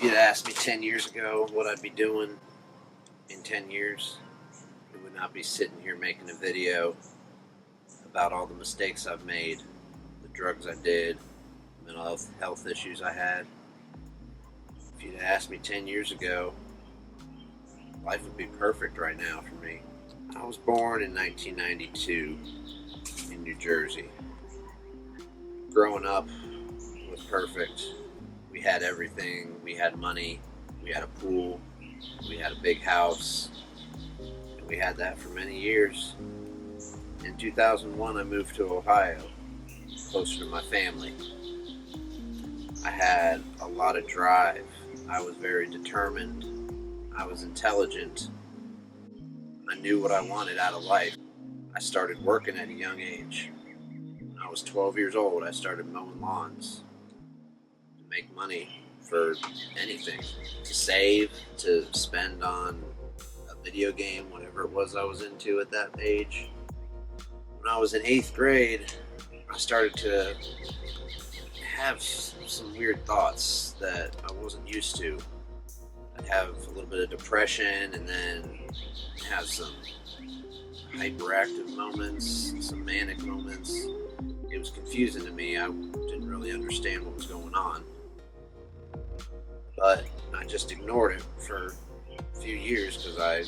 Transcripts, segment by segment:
If you'd asked me 10 years ago what I'd be doing in 10 years, it would not be sitting here making a video about all the mistakes I've made, the drugs I did, mental health issues I had. If you'd asked me 10 years ago, life would be perfect right now for me. I was born in 1992 in New Jersey. Growing up was perfect. We had everything. We had money. We had a pool. We had a big house. And we had that for many years. In 2001, I moved to Ohio, closer to my family. I had a lot of drive. I was very determined. I was intelligent. I knew what I wanted out of life. I started working at a young age. When I was 12 years old, I started mowing lawns to make money for anything, to save, to spend on a video game, whatever it was I was into at that age. When I was in 8th grade, I started to have some weird thoughts that I wasn't used to. I'd have a little bit of depression and then have some hyperactive moments, some manic moments. It was confusing to me. I didn't really understand what was going on. But I just ignored it for a few years because I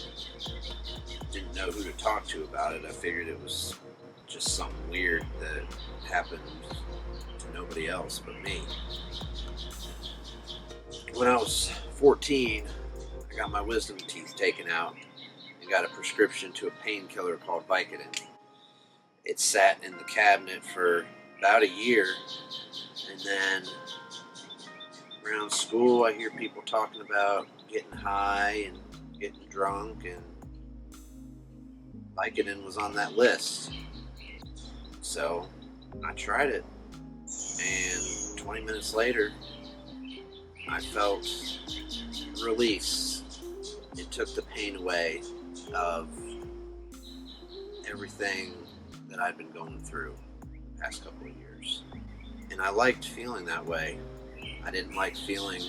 didn't know who to talk to about it. I figured it was just something weird that happened to nobody else but me. When I was 14, I got my wisdom teeth taken out and got a prescription to a painkiller called Vicodin. It sat in the cabinet for about a year, and then around school I hear people talking about getting high and getting drunk, and Vicodin was on that list. So I tried it, and 20 minutes later I felt release. It took the pain away of everything that I'd been going through the past couple of years. And I liked feeling that way. I didn't like feeling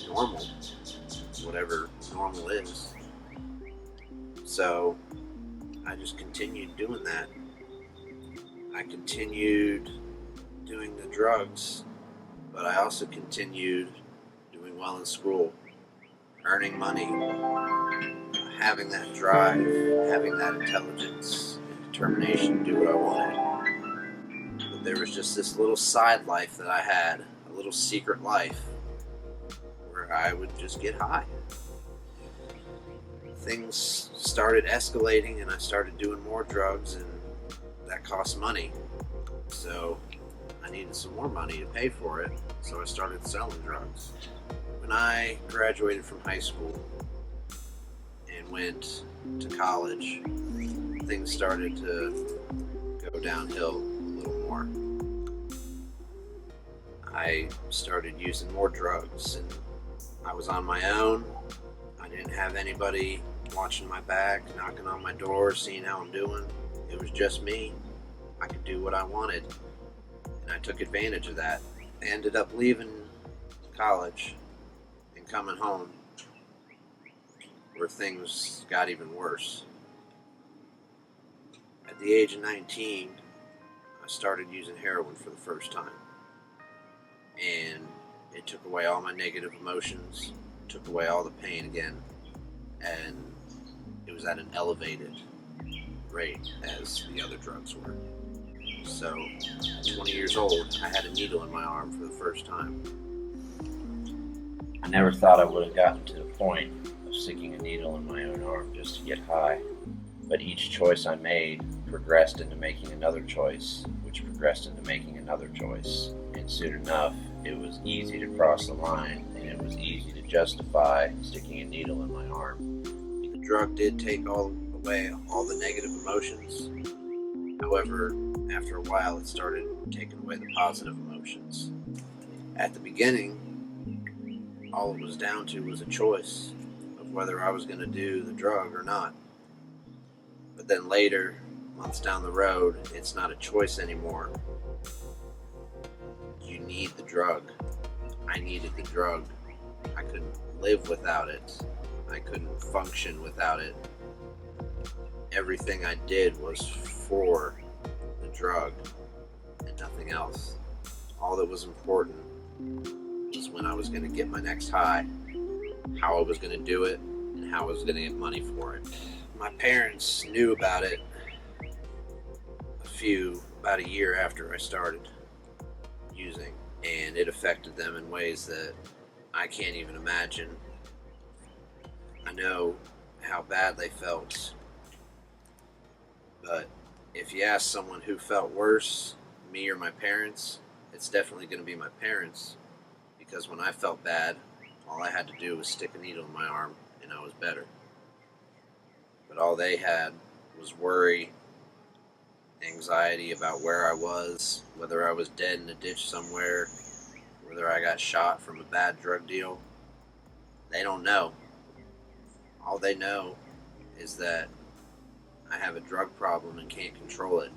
normal, whatever normal is. So I just continued doing that. I continued doing the drugs, but I also continued doing well in school, earning money, having that drive, having that intelligence and determination to do what I wanted. But there was just this little side life that I had, a little secret life, where I would just get high. Things started escalating and I started doing more drugs, and that cost money. So I needed some more money to pay for it, so I started selling drugs. When I graduated from high school and went to college, things started to go downhill a little more. I started using more drugs, and I was on my own. I didn't have anybody watching my back, knocking on my door, seeing how I'm doing. It was just me. I could do what I wanted, and I took advantage of that. I ended up leaving college and coming home, where things got even worse. At the age of 19, I started using heroin for the first time, and it took away all my negative emotions, took away all the pain again, and it was at an elevated rate as the other drugs were. So, at 20 years old, I had a needle in my arm for the first time. I never thought I would have gotten to the point of sticking a needle in my own arm just to get high. But each choice I made progressed into making another choice, which progressed into making another choice. And soon enough, it was easy to cross the line, and it was easy to justify sticking a needle in my arm. The drug did take away all the negative emotions. However, after a while, it started taking away the positive emotions. At the beginning, all it was down to was a choice of whether I was going to do the drug or not. But then later, months down the road, it's not a choice anymore. You need the drug. I needed the drug. I couldn't live without it. I couldn't function without it. Everything I did was for the drug and nothing else. All that was important was when I was going to get my next high, how I was going to do it, and how I was going to get money for it. My parents knew about it about a year after I started using, and it affected them in ways that I can't even imagine. I know how bad they felt, but if you ask someone who felt worse, me or my parents, it's definitely going to be my parents, because when I felt bad, all I had to do was stick a needle in my arm and I was better. But all they had was worry, anxiety about where I was, whether I was dead in a ditch somewhere, whether I got shot from a bad drug deal. They don't know. All they know is that I have a drug problem and can't control it.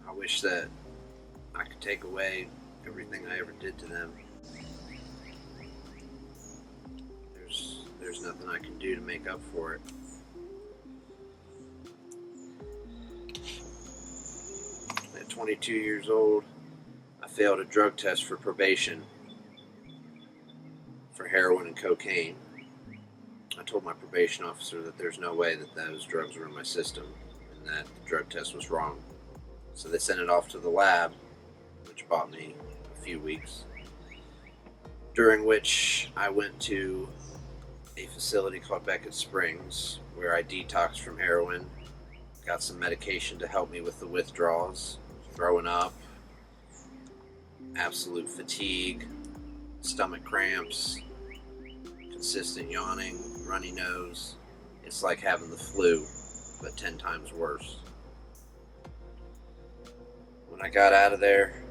I wish that I could take away everything I ever did to them. There's nothing I can do to make up for it. At 22 years old, I failed a drug test for probation for heroin and cocaine. I told my probation officer that there's no way that those drugs were in my system and that the drug test was wrong. So they sent it off to the lab, which bought me a few weeks, during which I went to a facility called Beckett Springs, where I detoxed from heroin, got some medication to help me with the withdrawals, throwing up, absolute fatigue, stomach cramps, consistent yawning, runny nose. It's like having the flu, but 10 times worse. When I got out of there,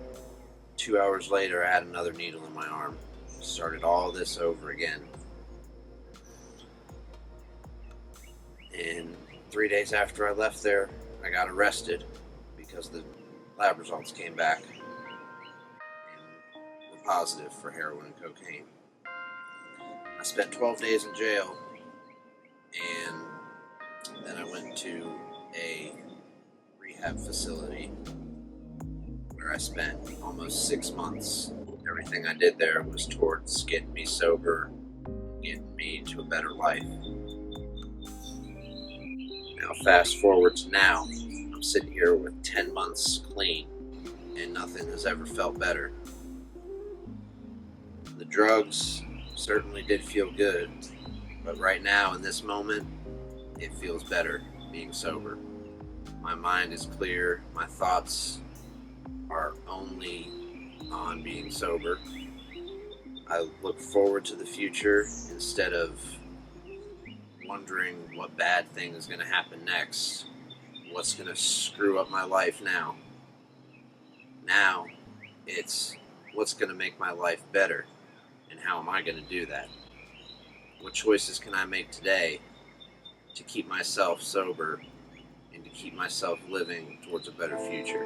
2 hours later, I had another needle in my arm. Started all this over again. And 3 days after I left there, I got arrested because the lab results came back and were positive for heroin and cocaine. I spent 12 days in jail, and then I went to a rehab facility where I spent almost 6 months. Everything I did there was towards getting me sober, getting me to a better life. Now fast forward to now, I'm sitting here with 10 months clean, and nothing has ever felt better. The drugs certainly did feel good, but right now in this moment, it feels better being sober. My mind is clear, my thoughts are only on being sober. I look forward to the future instead of wondering what bad thing is going to happen next, what's going to screw up my life now. Now, it's what's going to make my life better, and how am I going to do that? What choices can I make today to keep myself sober and to keep myself living towards a better future?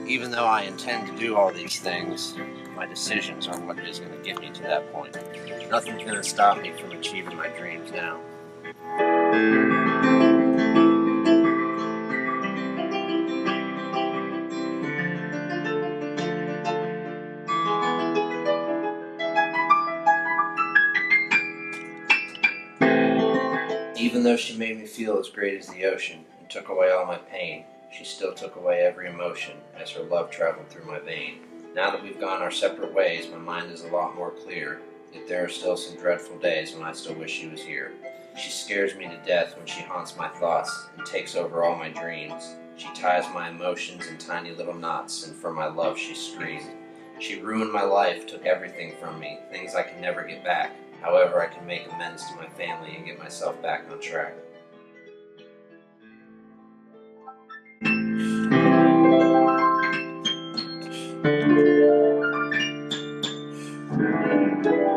Even though I intend to do all these things, my decisions are what is going to get me to that point. Nothing's going to stop me from achieving my dreams now. Even though she made me feel as great as the ocean and took away all my pain, she still took away every emotion as her love traveled through my vein. Now that we've gone our separate ways, my mind is a lot more clear, yet there are still some dreadful days when I still wish she was here. She scares me to death when she haunts my thoughts and takes over all my dreams. She ties my emotions in tiny little knots, and for my love she screams. She ruined my life, took everything from me, things I can never get back. However, I can make amends to my family and get myself back on track. you.